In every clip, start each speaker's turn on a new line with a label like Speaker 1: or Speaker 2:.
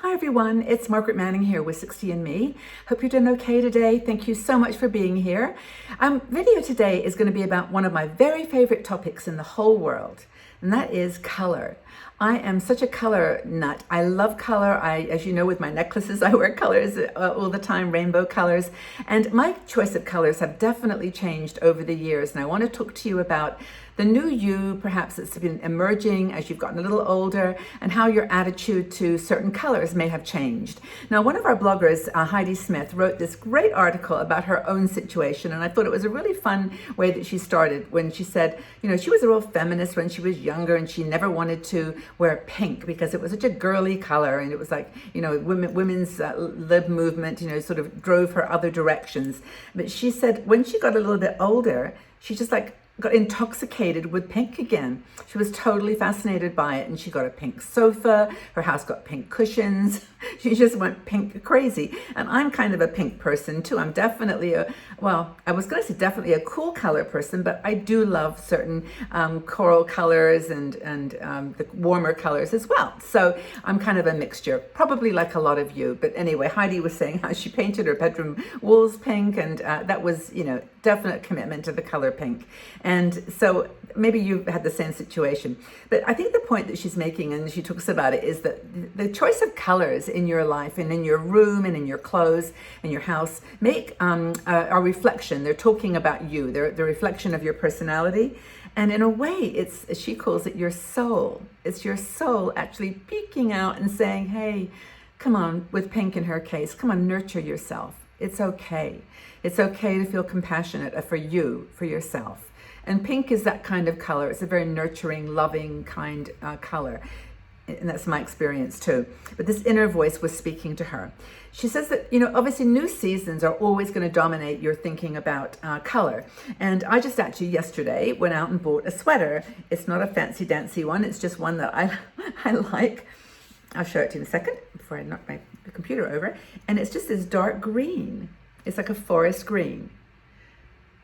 Speaker 1: Hi everyone, it's Margaret Manning here with 60andMe. Hope you're doing okay today. Thank you so much for being here. Video today is going to be about one of my very favorite topics in the whole world, and that is color. I am such a color nut. I love color. As you know, with my necklaces, I wear colors all the time, rainbow colors. And my choice of colors have definitely changed over the years. And I want to talk to you about the new you, perhaps it's been emerging as you've gotten a little older, and how your attitude to certain colors may have changed. Now, one of our bloggers, Heidi Smith, wrote this great article about her own situation, and I thought it was a really fun way that she started when she said, you know, she was a real feminist when she was younger, and she never wanted to wear pink because it was such a girly color, and it was like, you know, women's lib movement, you know, sort of drove her other directions. But she said when she got a little bit older, she just got intoxicated with pink again. She was totally fascinated by it, and she got a pink sofa. Her house got pink cushions. She just went pink crazy. And I'm kind of a pink person too. I'm definitely I was going to say definitely a cool color person, but I do love certain coral colors and the warmer colors as well. So I'm kind of a mixture, probably like a lot of you. But anyway, Heidi was saying how she painted her bedroom walls pink, and that was, you know, definite commitment to the color pink. And so maybe you've had the same situation. But I think the point that she's making, and she talks about it, is that the choice of colors in your life and in your room and in your clothes and your house make a reflection. They're talking about you. They're the reflection of your personality. And in a way, it's, as she calls it, your soul. It's your soul actually peeking out and saying, hey, come on, with pink in her case, come on, nurture yourself. It's okay. It's okay to feel compassionate for you, for yourself. And pink is that kind of color. It's a very nurturing, loving kind color. And that's my experience too. But this inner voice was speaking to her. She says that, you know, obviously new seasons are always going to dominate your thinking about color. And I just actually yesterday went out and bought a sweater. It's not a fancy dancy one. It's just one that I like. I'll show it to you in a second before I knock my computer over. And it's just this dark green. It's like a forest green.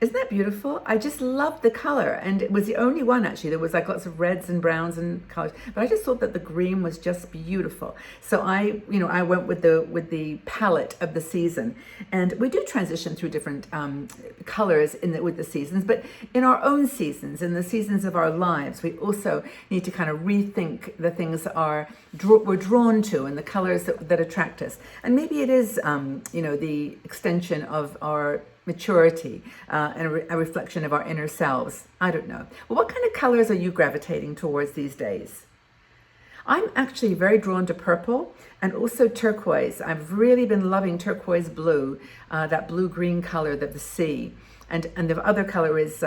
Speaker 1: Isn't that beautiful? I just love the color, and it was the only one actually. There was like lots of reds and browns and colors, but I just thought that the green was just beautiful. So I went with the palette of the season, and we do transition through different colors with the seasons. But in our own seasons, in the seasons of our lives, we also need to kind of rethink the things that we're drawn to and the colors that attract us. And maybe it is the extension of our maturity and a reflection of our inner selves. I don't know. Well, what kind of colors are you gravitating towards these days? I'm actually very drawn to purple and also turquoise. I've really been loving turquoise blue, that blue-green color that the sea. And the other color is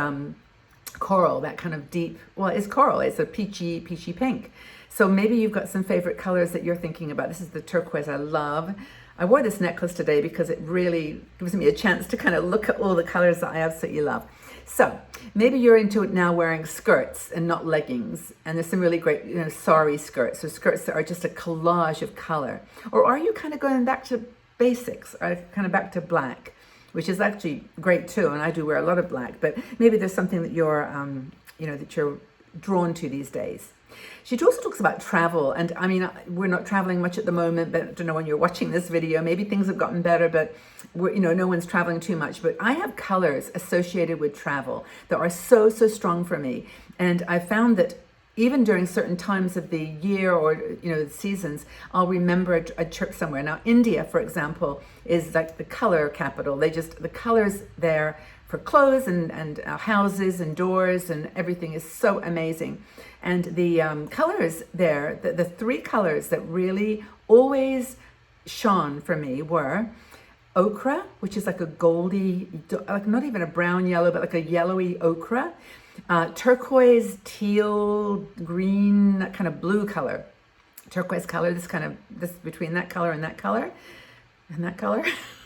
Speaker 1: coral, that kind of deep, well, it's coral. It's a peachy pink. So maybe you've got some favorite colors that you're thinking about. This is the turquoise I love. I wore this necklace today because it really gives me a chance to kind of look at all the colors that I absolutely love. So maybe you're into it now wearing skirts and not leggings. And there's some really great, sari skirts, or skirts that are just a collage of color. Or are you kind of going back to basics, or kind of back to black, which is actually great too. And I do wear a lot of black, but maybe there's something that you're drawn to these days. She also talks about travel, and I mean, we're not traveling much at the moment, but I don't know when you're watching this video, maybe things have gotten better, but no one's traveling too much. But I have colors associated with travel that are so strong for me. And I found that even during certain times of the year or, the seasons, I'll remember a trip somewhere. Now, India, for example, is like the color capital. The colors there for clothes and houses and doors and everything is so amazing. And the colors there, the three colors that really always shone for me were ochre, which is like a goldy, like not even a brown yellow, but like a yellowy ochre, turquoise, teal, green, that kind of blue color, turquoise color, this between that color and that color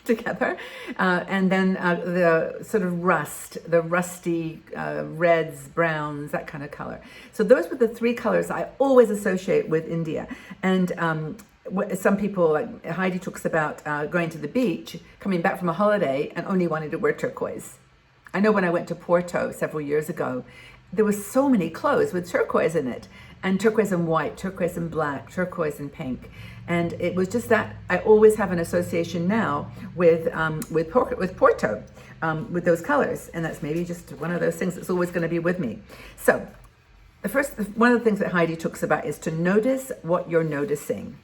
Speaker 1: together, and then the sort of the rusty reds, browns, that kind of color. So those were the three colors I always associate with India. And some people, like Heidi talks about going to the beach, coming back from a holiday and only wanting to wear turquoise. I know when I went to Porto several years ago, there was so many clothes with turquoise in it, and turquoise and white, turquoise and black, turquoise and pink. And it was just that I always have an association now with Porto, with those colors. And that's maybe just one of those things that's always going to be with me. So one of the things that Heidi talks about is to notice what you're noticing.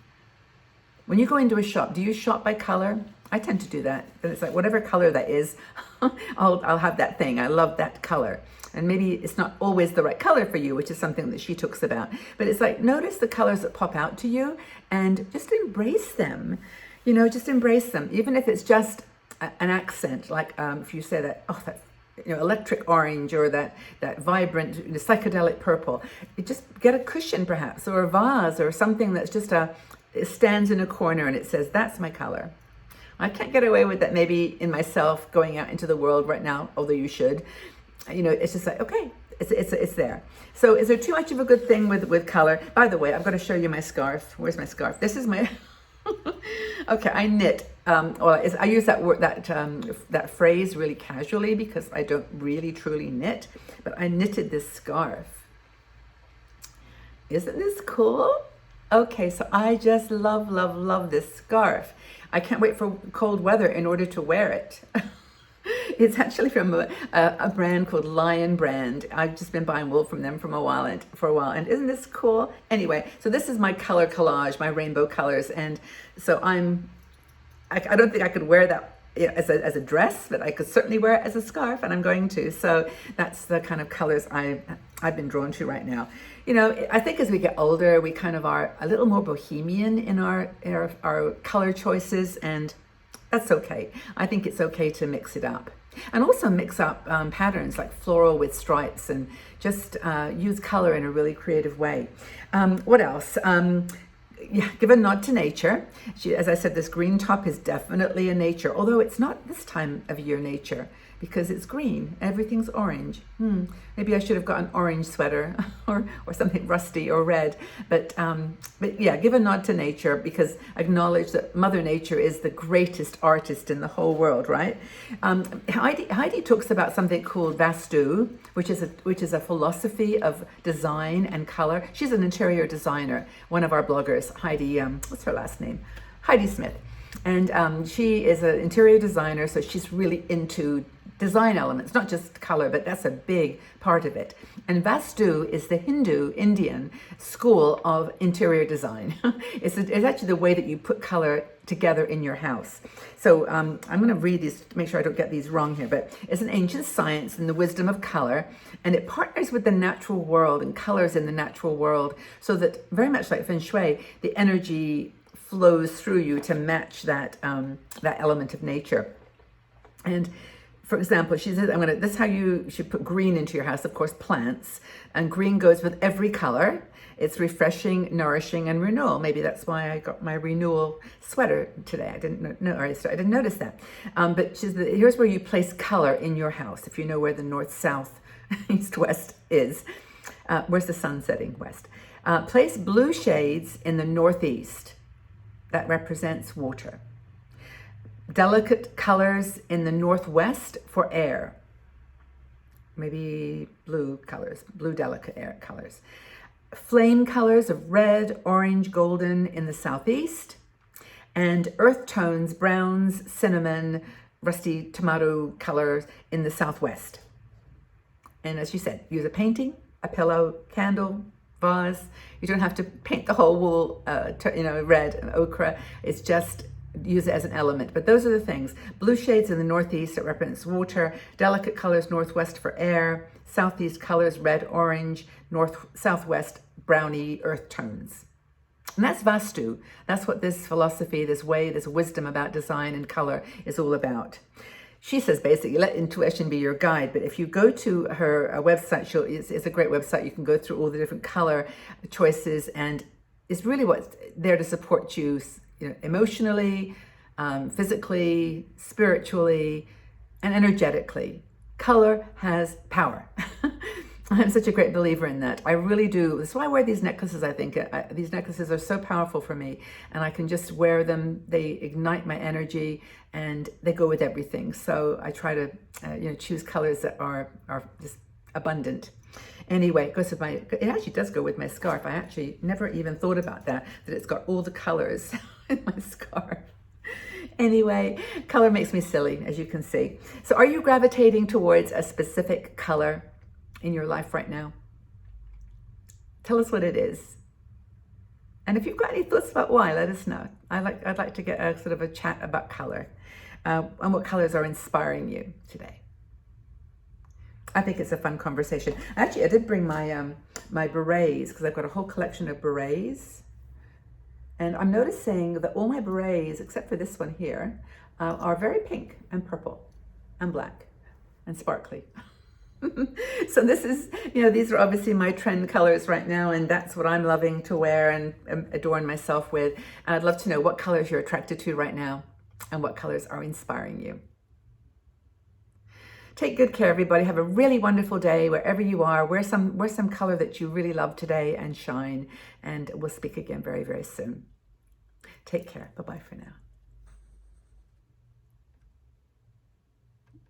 Speaker 1: When you go into a shop, do you shop by color? I tend to do that. And it's like, whatever color that is, I'll have that thing. I love that color. And maybe it's not always the right color for you, which is something that she talks about. But it's like, notice the colors that pop out to you and just embrace them. Just embrace them. Even if it's just an accent, like if you say that, that electric orange, or that vibrant psychedelic purple. You just get a cushion perhaps, or a vase, or something that's just it stands in a corner and it says, that's my color. I can't get away with that maybe in myself going out into the world right now, although you should. It's just like, okay, it's there. So is there too much of a good thing with color? By the way, I've got to show you my scarf. Where's my scarf? This is my, okay, I knit. I use that word, that phrase really casually because I don't really truly knit, but I knitted this scarf. Isn't this cool? Okay, so I just love, love, love this scarf. I can't wait for cold weather in order to wear it. It's actually from a brand called Lion Brand. I've just been buying wool from them for a while, and isn't this cool? Anyway, so this is my color collage, my rainbow colors, and so I don't think I could wear that as a dress, but I could certainly wear it as a scarf, and I'm going to. So that's the kind of colors I've been drawn to right now. I think as we get older, we kind of are a little more bohemian in our color choices, and that's okay. I think it's okay to mix it up. And also mix up patterns like floral with stripes, and just use color in a really creative way. What else? Give a nod to nature. As I said, this green top is definitely a nature, although it's not this time of year nature because it's green. Everything's orange. Maybe I should have got an orange sweater or something rusty or red. But yeah, give a nod to nature because acknowledge that Mother Nature is the greatest artist in the whole world, right? Heidi talks about something called Vastu, which is a philosophy of design and color. She's an interior designer, one of our bloggers, Heidi, what's her last name? Heidi Smith. And she is an interior designer, so she's really into design elements, not just color, but that's a big part of it. And Vastu is the Indian school of interior design. It's actually the way that you put color together in your house. So I'm going to read these to make sure I don't get these wrong here, but it's an ancient science in the wisdom of color, and it partners with the natural world and colors in the natural world, so that very much like Feng Shui, the energy flows through you to match that element of nature. And for example, she says, this is how you should put green into your house, of course, plants. And green goes with every color. It's refreshing, nourishing, and renewal. Maybe that's why I got my renewal sweater today. I didn't notice that. But she says, here's where you place color in your house. If you know where the north, south, east, west is. Where's the sun setting? West. Place blue shades in the northeast. That represents water. Delicate colors in the northwest for air. Maybe blue colors, blue delicate air colors. Flame colors of red, orange, golden in the southeast. And earth tones, browns, cinnamon, rusty tomato colors in the southwest. And as you said, use a painting, a pillow, candle, vase. You don't have to paint the whole wall, red and ochre. It's just use it as an element. But those are the things. Blue shades in the northeast, that represents water. Delicate colors northwest for air. Southeast colors red, orange. Southwest browny earth tones. And that's Vastu. That's what this philosophy, this way, this wisdom about design and color is all about. She says basically, let intuition be your guide. But if you go to her website, it's a great website. You can go through all the different color choices, and it's really what's there to support you, emotionally, physically, spiritually, and energetically. Color has power. I'm such a great believer in that. I really do. That's why I wear these necklaces. I think these necklaces are so powerful for me, and I can just wear them. They ignite my energy, and they go with everything. So I try to, choose colors that are just abundant. Anyway, it goes with it actually does go with my scarf. I actually never even thought about that it's got all the colors in my scarf. Anyway, color makes me silly, as you can see. So are you gravitating towards a specific color in your life right now? Tell us what it is. And if you've got any thoughts about why, let us know. I'd like to get a sort of a chat about color and what colors are inspiring you today. I think it's a fun conversation. Actually, I did bring my my berets because I've got a whole collection of berets. And I'm noticing that all my berets, except for this one here, are very pink and purple and black and sparkly. So this is, these are obviously my trend colors right now, and that's what I'm loving to wear and adorn myself with. And I'd love to know what colors you're attracted to right now and what colors are inspiring you. Take good care, everybody. Have a really wonderful day wherever you are. Wear some color that you really love today and shine. And we'll speak again very, very soon. Take care. Bye-bye for now.